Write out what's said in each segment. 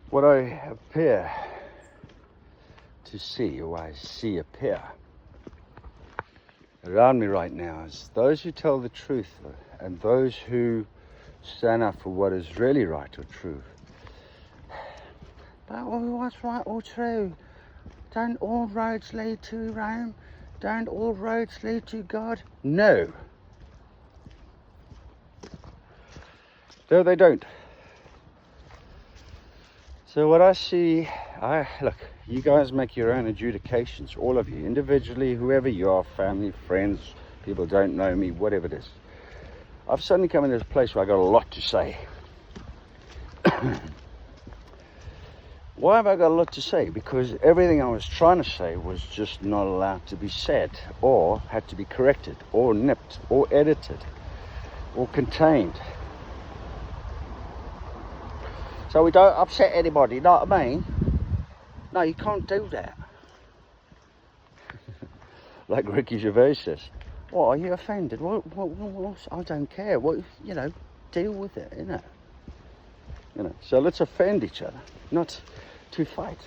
What I appear to see, or I see appear around me right now, is those who tell the truth and those who stand up for what is really right or true. But what's right or true? Don't all roads lead to Rome? Don't all roads lead to God? No. No, they don't. So what I see, look, you guys make your own adjudications, all of you, individually, whoever you are, family, friends, people don't know me, whatever it is. I've suddenly come into this place where I got a lot to say. Why have I got a lot to say? Because everything I was trying to say was just not allowed to be said, or had to be corrected, or nipped, or edited, or contained. So we don't upset anybody, you know what I mean? No, you can't do that. Like Ricky Gervais says, what, are you offended? What, I don't care. What, deal with it, innit? So let's offend each other, not to fight.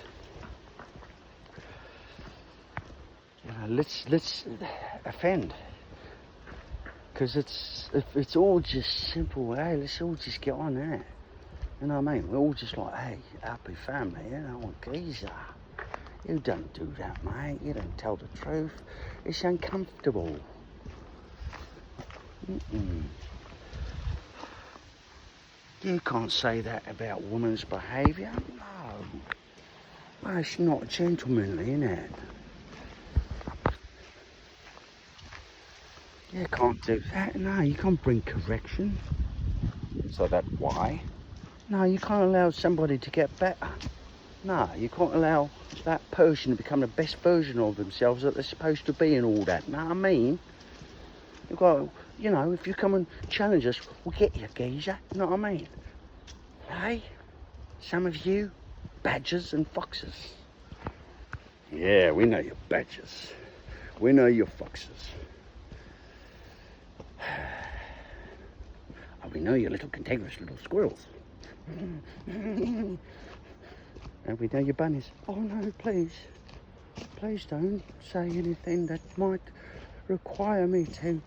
Let's offend. Because it's all just simple. Hey, let's all just get on there. You know what I mean? We're all just like, hey, happy family, geezer. You don't do that, mate. You don't tell the truth. It's uncomfortable. You can't say that about women's behaviour. No. Well, it's not gentlemanly, is it? You can't do that. No, you can't bring correction. So that why? No, you can't allow somebody to get better. No, you can't allow that person to become the best version of themselves that they're supposed to be and all that. Know what I mean? You've got, if you come and challenge us, we'll get you, geezer. You know what I mean? Hey, some of you, badgers and foxes. Yeah, we know you're badgers. We know you're foxes. And we know you're little cantankerous little squirrels. And we know your bunnies. Oh no, please don't say anything that might require me to,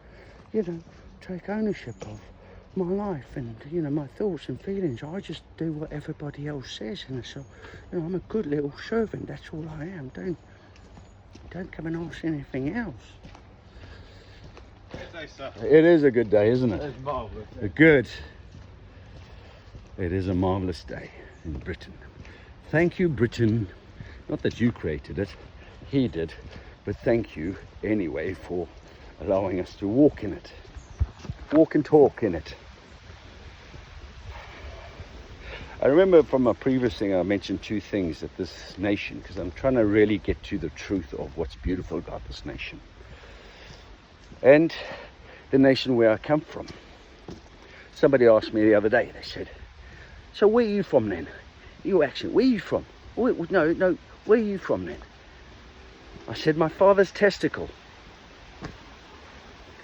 take ownership of my life and, my thoughts and feelings. I just do what everybody else says, and so, I'm a good little servant, that's all I am. Don't come and ask anything else. Good day, sir. It is a good day, isn't it? It's marvellous. Good. It is a marvellous day in Britain. Thank you, Britain. Not that you created it, he did, but thank you anyway for allowing us to walk in it. Walk and talk in it. I remember from a previous thing I mentioned two things at this nation, because I'm trying to really get to the truth of what's beautiful about this nation. And the nation where I come from. Somebody asked me the other day, they said, so where are you from then? Your accent, where are you from? No, where are you from then? I said, my father's testicle.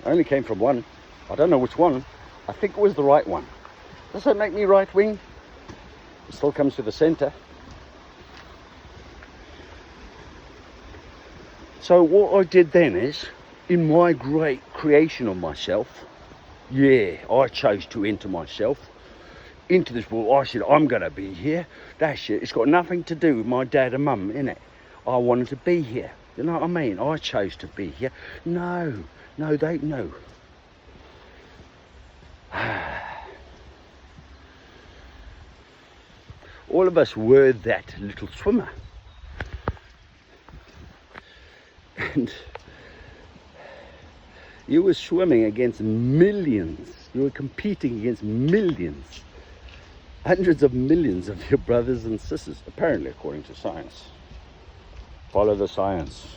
I only came from one. I don't know which one. I think it was the right one. Does that make me right wing? It still comes to the centre. So what I did then is, in my great creation of myself, I chose to enter myself into this world. I said, I'm going to be here. That's it. It's got nothing to do with my dad and mum, innit? I wanted to be here. You know what I mean? I chose to be here. No, they know. All of us were that little swimmer. And you were swimming against millions. You were competing against millions. Hundreds of millions of your brothers and sisters, apparently, according to science. Follow the science.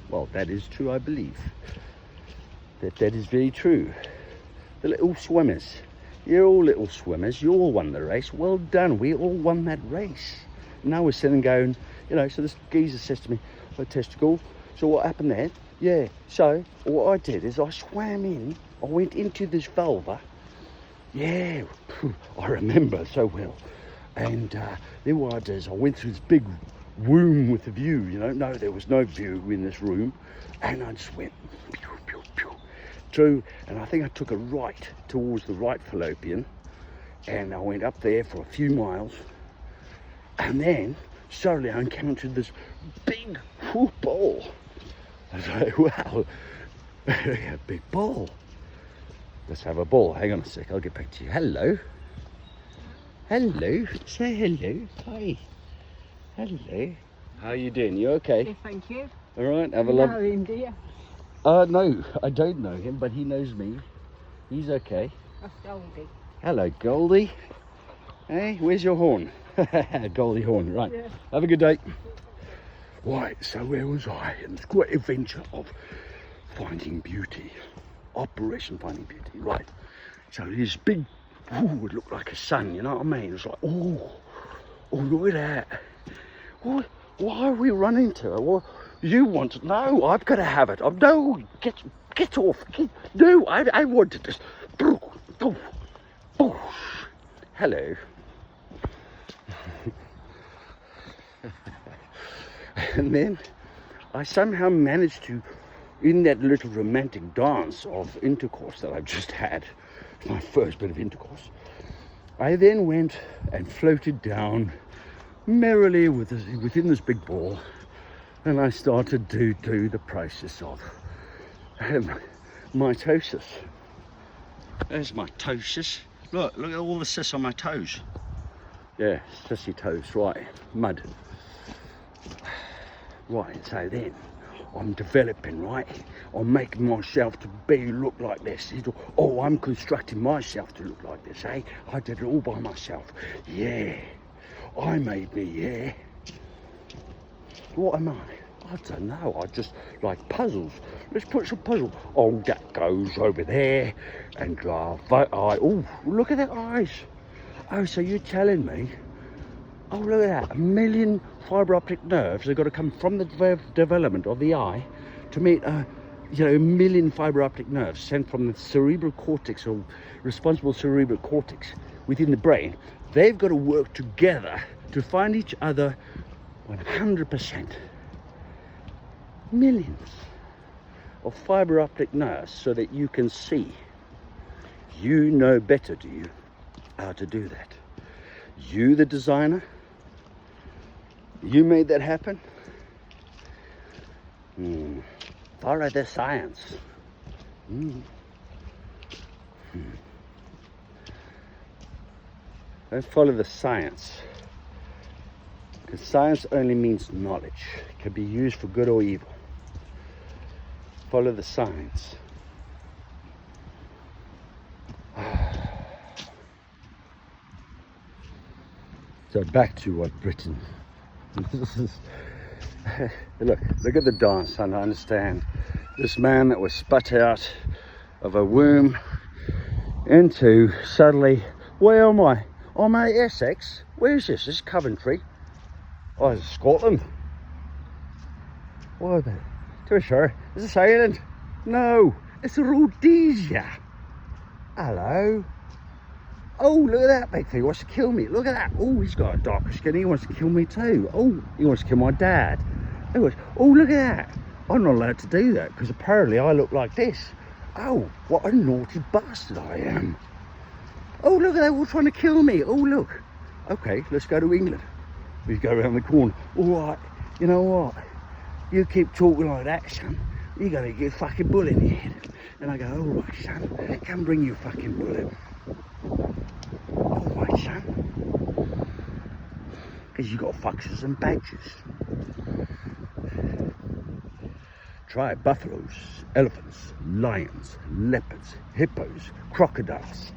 Well, that is true, I believe. That is very true. The little swimmers. You're all little swimmers. You all won the race. Well done. We all won that race. Now we're sitting going, so this geezer says to me, oh, testicle, so what happened there? Yeah, so what I did is I swam in. I went into this vulva. Yeah, I remember so well. And then what I did is I went through this big room with a view, you know. No, there was no view in this room. And I just went pew, pew, pew, through, and I think I took a right towards the right fallopian. And I went up there for a few miles. And then suddenly I encountered this big ball. I was like, wow, a big ball. Let's have a ball. Hang on a sec, I'll get back to you. Hello. Hello. Say hello. Hi. Hello. How are you doing? You okay? Yes, thank you. All right. Have a Know love. him, do you? No, I don't know him, but he knows me. He's okay. That's Goldie. Hello, Goldie. Hey, where's your horn? Goldie horn. Right. Yeah. Have a good day. Right. So where was I in this great adventure of finding beauty? Operation Finding Beauty. Right. So this big. Ooh, it looked like a sun, you know what I mean? It's like, oh, look at that. Why are we running to it? Well, you want it? No, I've got to have it. No, get off. No, I wanted this. Hello. And then I somehow managed to, in that little romantic dance of intercourse that I've just had, my first bit of intercourse, I then went and floated down merrily within this big ball, and I started to do the process of mitosis. There's mitosis. Look at all the cysts on my toes. Yeah, sissy toes, right, mud. Right, so then I'm developing, right? I'm making myself to look like this. Oh, I'm constructing myself to look like this, eh? I did it all by myself. Yeah, I made me, yeah. What am I? I don't know. I just like puzzles. Let's put some puzzle. Oh, that goes over there. And oh, look at that eyes. Oh, so you're telling me, oh, look at that, 1 million fibre optic nerves have got to come from the development of the eye to meet, 1 million fibre optic nerves sent from the cerebral cortex, or responsible cerebral cortex within the brain. They've got to work together to find each other 100%. Millions of fibre optic nerves so that you can see. You know better, do you, how to do that? You, the designer, you made that happen. Follow the science. Don't follow the science, because science only means knowledge. It can be used for good or evil. Follow the science. So back to what Britain. Look at the dance, and I understand. This man that was spat out of a womb into suddenly, where am I? I'm at Essex. Where's this? This is Coventry. Oh, it's Scotland. What? To be sure, is this Ireland? No, it's Rhodesia. Hello. Oh, look at that big thing. He wants to kill me. Look at that. Oh, he's got a darker skin. He wants to kill me too. Oh, he wants to kill my dad. Oh, look at that. I'm not allowed to do that because apparently I look like this. Oh, what a naughty bastard I am. Oh, look at that. All trying to kill me. Oh, look. Okay, let's go to England. We go around the corner. All right, you know what? You keep talking like that, son. You're going to get a fucking bullet in your head. And I go, all right, son. Come bring your fucking bullet. All right, son. Because you got foxes and badgers. Try buffaloes, elephants, lions, leopards, hippos, crocodiles.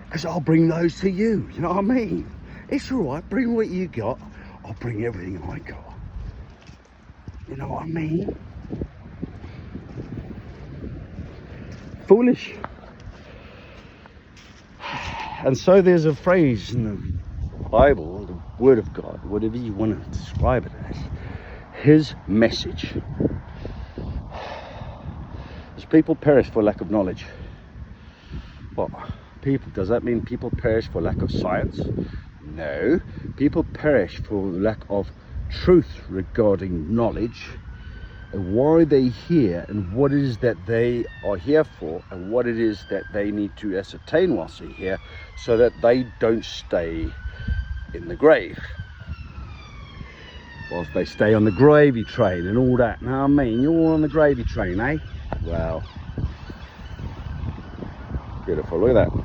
Because I'll bring those to you, you know what I mean? It's all right, bring what you got. I'll bring everything I got. You know what I mean? Foolish. And so there's a phrase in the Bible, the Word of God, whatever you want to describe it as, His message. As people perish for lack of knowledge. What? People, does that mean people perish for lack of science? No, people perish for lack of truth regarding knowledge, and why they're here, and what it is that they are here for, and what it is that they need to ascertain whilst they're here, so that they don't stay in the grave. Whilst they stay on the gravy train and all that. Now, I mean, you're all on the gravy train, eh? Well, beautiful. Look at that.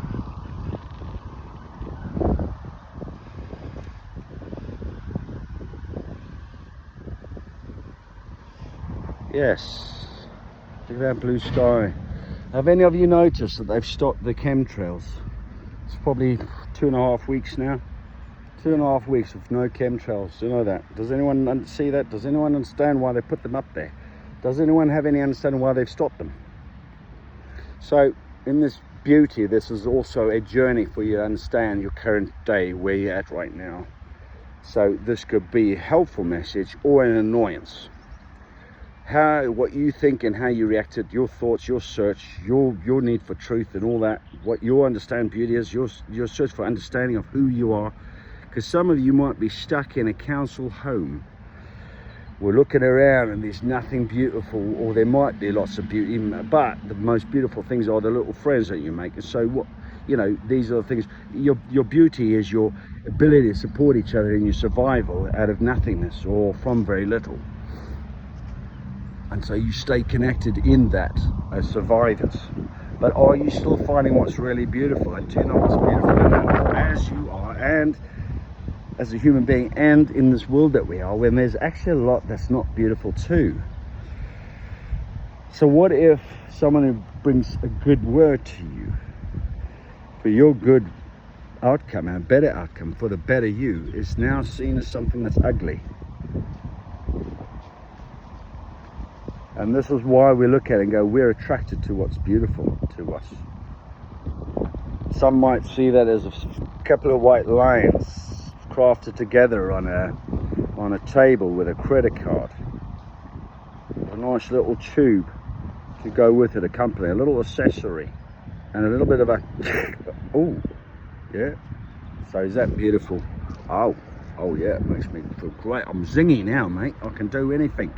Yes, look at that blue sky. Have any of you noticed that they've stopped the chemtrails? It's probably 2.5 weeks now. 2.5 weeks with no chemtrails. You know that? Does anyone see that? Does anyone understand why they put them up there? Does anyone have any understanding why they've stopped them? So in this beauty, this is also a journey for you to understand your current day, where you're at right now. So this could be a helpful message or an annoyance. What you think and how you reacted, your thoughts, your search, your need for truth and all that, what you understand beauty is, your search for understanding of who you are. Because some of you might be stuck in a council home. We're looking around and there's nothing beautiful, or there might be lots of beauty, but the most beautiful things are the little friends that you make. And so what, you know, these are the things. Your beauty is your ability to support each other in your survival out of nothingness or from very little. And so you stay connected in that as survivors. But are you still finding what's really beautiful? And do you know what's beautiful enough as you are, and as a human being, and in this world that we are, when there's actually a lot that's not beautiful too. So what if someone who brings a good word to you for your good outcome and a better outcome for the better you is now seen as something that's ugly? And this is why we look at it and go, we're attracted to what's beautiful to us. Some might see that as a couple of white lines crafted together on a table with a credit card. A nice little tube to go with it, accompany a little accessory, and a little bit of a oh, yeah. So is that beautiful? Oh yeah, it makes me feel great. I'm zingy now, mate. I can do anything.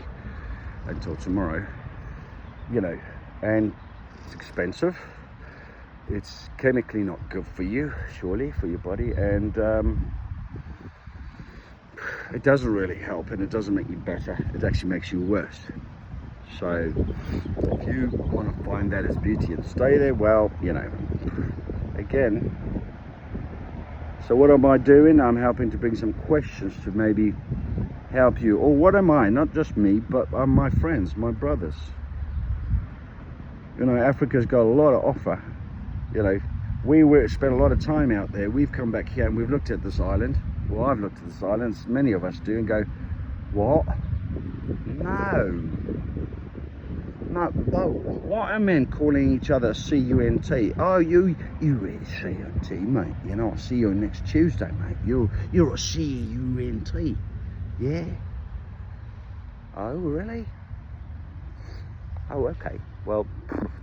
Until tomorrow, you know, and it's expensive. It's chemically not good for you, surely, for your body, and it doesn't really help, and it doesn't make you better. It actually makes you worse. So if you want to find that as beauty and stay there, well, you know, again, so what am I doing? I'm helping to bring some questions to maybe help you. Or what am I? Not just me, but my friends, my brothers. You know, Africa's got a lot to offer. You know, we spent a lot of time out there. We've come back here and we've looked at this island. Well, I've looked at this island, many of us do, and go, what? No, what are men calling each other C-U-N-T? Oh, you really C-U-N-T, mate. You know, I'll see you next Tuesday, mate. You're a C-U-N-T. Yeah. Oh, really? Oh, okay. Well,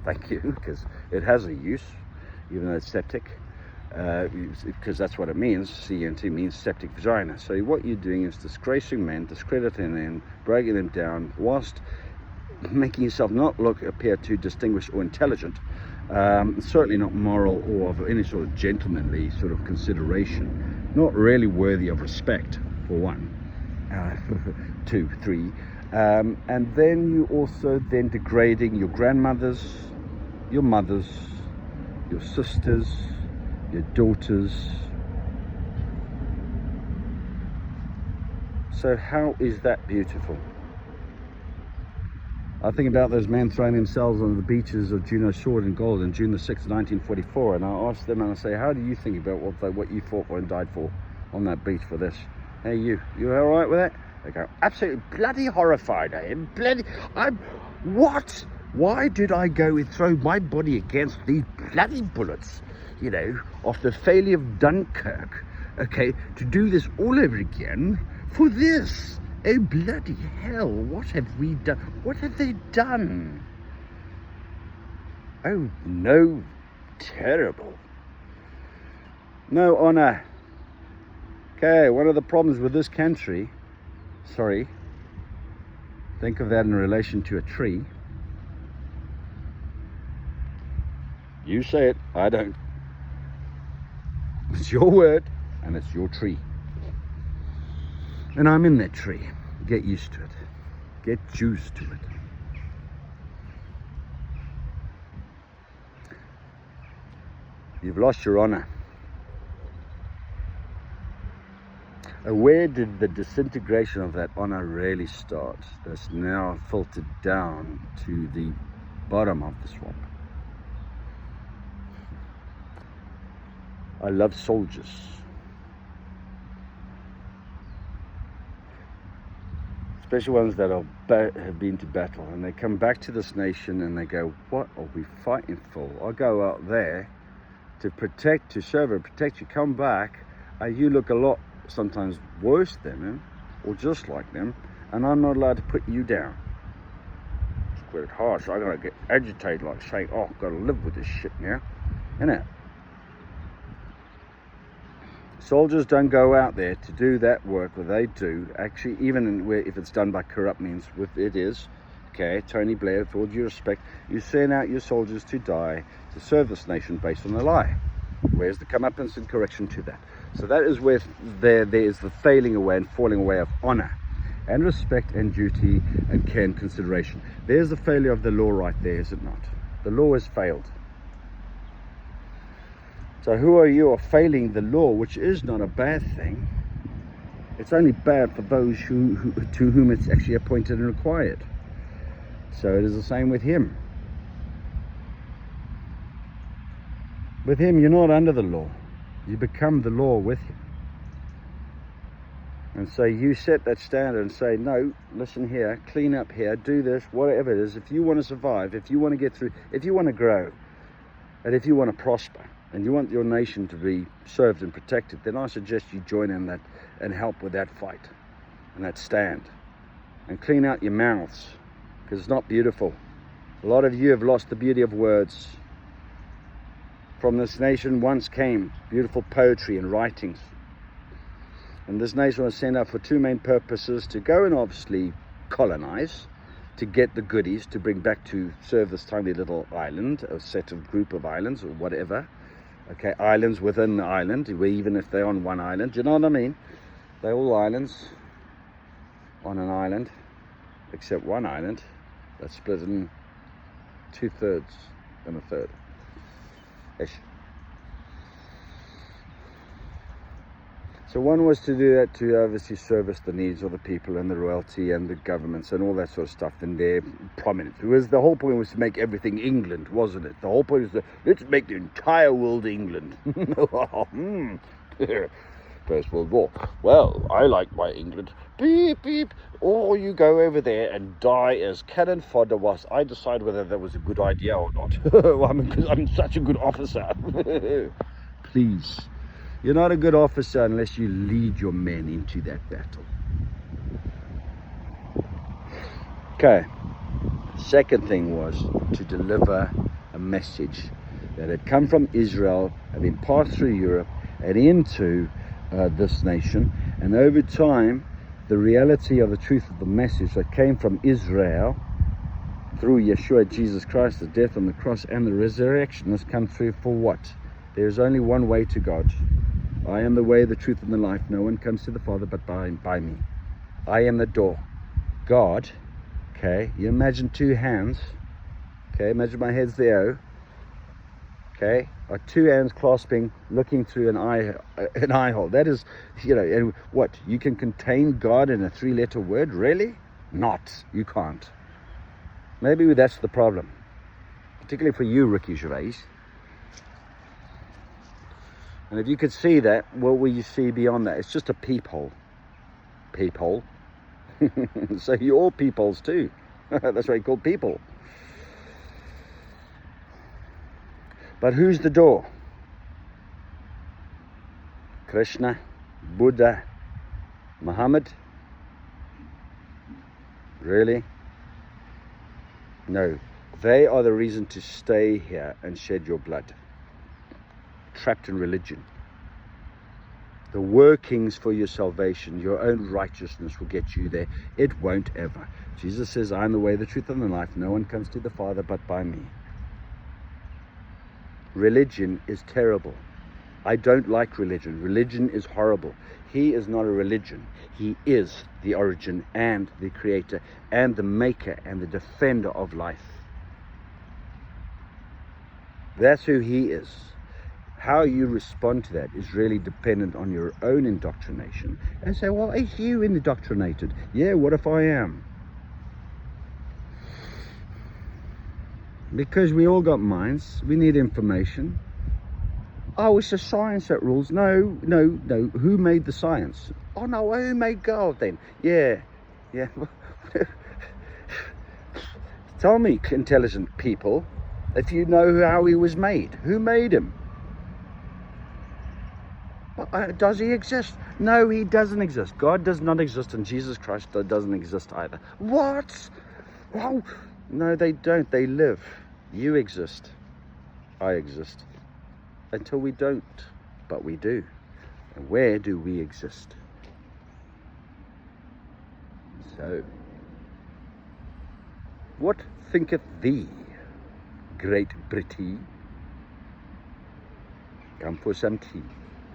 thank you, because it has a use, even though it's septic, because that's what it means. C-U-N-T means septic vagina. So what you're doing is disgracing men, discrediting them, breaking them down, whilst making yourself not appear too distinguished or intelligent, certainly not moral or of any sort of gentlemanly sort of consideration, not really worthy of respect, for one. 2, 3, and then you also then degrading your grandmothers, your mothers, your sisters, your daughters. So how is that beautiful? I think about those men throwing themselves on the beaches of Juno's sword and gold on June the 6th, 1944, and I asked them and I say, how do you think about what you fought for and died for on that beach for this? Hey, you all right with that? They go, absolutely bloody horrified. What? Why did I go and throw my body against these bloody bullets, you know, after the failure of Dunkirk, okay, to do this all over again for this? Oh, bloody hell, what have we done? What have they done? Oh, no, terrible. No honour. Okay, one of the problems with this country, sorry, think of that in relation to a tree. You say it, I don't. It's your word, and it's your tree. And I'm in that tree. Get used to it. Get used to it. You've lost your honor. Where did the disintegration of that honor really start? That's now filtered down to the bottom of the swamp. I love soldiers. Especially ones that have been to battle, and they come back to this nation and they go, what are we fighting for? I go out there to protect, to serve and protect you, come back, you look a lot sometimes worse than them, or just like them, and I'm not allowed to put you down. It's quite harsh. I gotta get agitated, like saying, oh, I've gotta live with this shit now, innit? Soldiers don't go out there to do that work that they do, actually, even if it's done by corrupt means, it is, okay, Tony Blair, with all due respect, you send out your soldiers to die, to serve this nation based on a lie. Where's the comeuppance and correction to that? So that is where there is the failing away and falling away of honor and respect and duty and care and consideration. There's the failure of the law right there, is it not? The law has failed. So who are you of failing the law, which is not a bad thing? It's only bad for those to whom it's actually appointed and required. So it is the same with him. With him, you're not under the law. You become the law with him. And so you set that standard and say, no, listen here, clean up here, do this, whatever it is. If you want to survive, if you want to get through, if you want to grow, and if you want to prosper, and you want your nation to be served and protected, then I suggest you join in that and help with that fight and that stand. And clean out your mouths, because it's not beautiful. A lot of you have lost the beauty of words. From this nation once came beautiful poetry and writings. And this nation was sent out for two main purposes: to go and obviously colonize, to get the goodies, to bring back to serve this tiny little island, a set of group of islands or whatever. Okay, islands within the island, even if they're on one island, do you know what I mean? They're all islands on an island, except one island that's split in 2/3 and a third. Ish. So one was to do that, to obviously service the needs of the people and the royalty and the governments and all that sort of stuff in their prominence. Because the whole point was to make everything England, wasn't it? The whole point was let's make the entire world England. First World War. Well, I like my England. Beep, beep. Or you go over there and die as cannon fodder whilst I decide whether that was a good idea or not. Because I'm such a good officer. Please. You're not a good officer unless you lead your men into that battle. Okay. Second thing was to deliver a message that had come from Israel and been passed through Europe and into this nation, and over time the reality of the truth of the message that came from Israel through Yeshua Jesus Christ, the death on the cross and the resurrection, has come through for what? There's only one way to God. I am the way, the truth and the life. No one comes to the Father but by me. I am the door. God, okay, you imagine two hands, okay, imagine my head's the O, okay, are two hands clasping, looking through an eye hole. That is, and what? You can contain God in a 3-letter word? Really? Not. You can't. Maybe that's the problem. Particularly for you, Ricky Gervais. And if you could see that, what will you see beyond that? It's just a peephole. Peephole. So you're all peepholes too. That's why you call people. But who's the door? Krishna, Buddha, Muhammad? Really? No. They are the reason to stay here and shed your blood. Trapped in religion. The workings for your salvation, your own righteousness will get you there. It won't ever. Jesus says, I am the way, the truth, and the life. No one comes to the Father but by me. Religion is terrible. I don't like religion. Religion is horrible. He is not a religion. He is the origin and the creator and the maker and the defender of life. That's who he is. How you respond to that is really dependent on your own indoctrination. And say, well, is you indoctrinated? Yeah, what if I am? Because we all got minds. We need information. Oh, it's the science that rules. No. Who made the science? Oh, no, who made God then? Yeah. Tell me, intelligent people, if you know how he was made. Who made him? Does he exist? No, he doesn't exist. God does not exist, and Jesus Christ doesn't exist either. What? Oh, no, they don't. They live. You exist. I exist. Until we don't, but we do. And where do we exist? So, what thinketh thee, Great Britain? Come for some tea,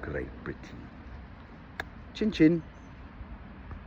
Great Britain. Chin chin.